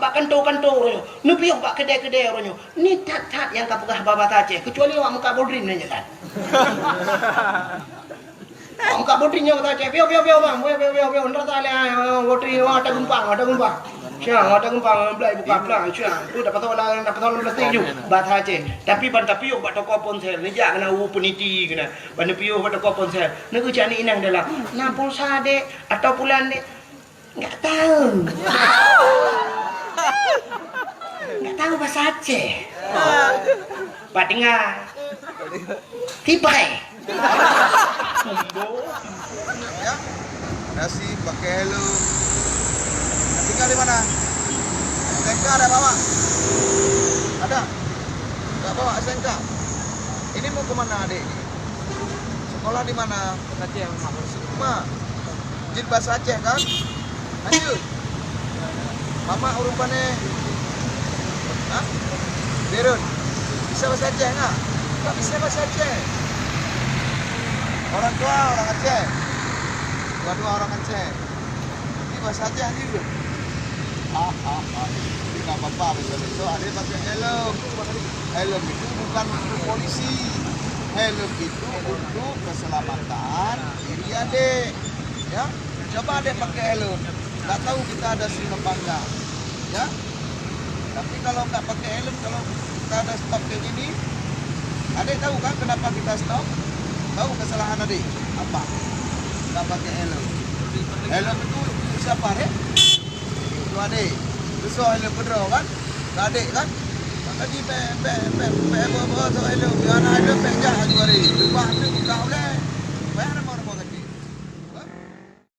pak kantor-kantor ronyo. Nu piok pak kedai-kedai ronyo. Ni tat-tat yang kau pegah baba Aceh. Kecuali awak muka bodrin aja kan. Muka bodrinnya kata Aceh. Piok bang. Piok. Ntar tali bodrin ada gumpang. Siang ada gumpang belai buka pelang. Siang tu dapat tolong plastik ju. Bahasa Aceh. Tapi banta piok bat toko ponsel. Ni jak kena peniti kena. Banta piok bat toko ponsel. Ni ku cak ni inang dalam. Nam pulsa dek atau bulan dek. Enggak tahu. Enggak tahu bahasa Aceh. Pak dengar. Tibai. Ya. Nasi pakai helm. Tinggal di mana? SNK ada bawa? Ada? Enggak bawa SNK? Ini mau kemana adik? Sekolah di mana? Aceh, Mak. Jin bahasa Aceh kan? Lanjut. Mama urupannya? Hah? Birun. Bisa bahasa Aceh enggak? Enggak bisa bahasa Aceh. Orang tua orang Aceh. Dua-dua orang Aceh. Ini bahasa Aceh ni. Ini nggak apa-apa, besok ada pakai helm. Helm itu bukan untuk polisi. Helm itu untuk keselamatan diri adik. Ya, coba adik pakai helm. Nggak tahu kita ada SIM apa enggak. Ya, tapi kalau nggak pakai helm, kalau kita ada stop kayak gini, adik tahu kan kenapa kita stop? Tahu kesalahan adik apa? Nggak pakai helm. Helm itu siapa adik? Adik, besok helm pedro kan? Adik kan? Tadi bawa helm, biar helm pejak hari.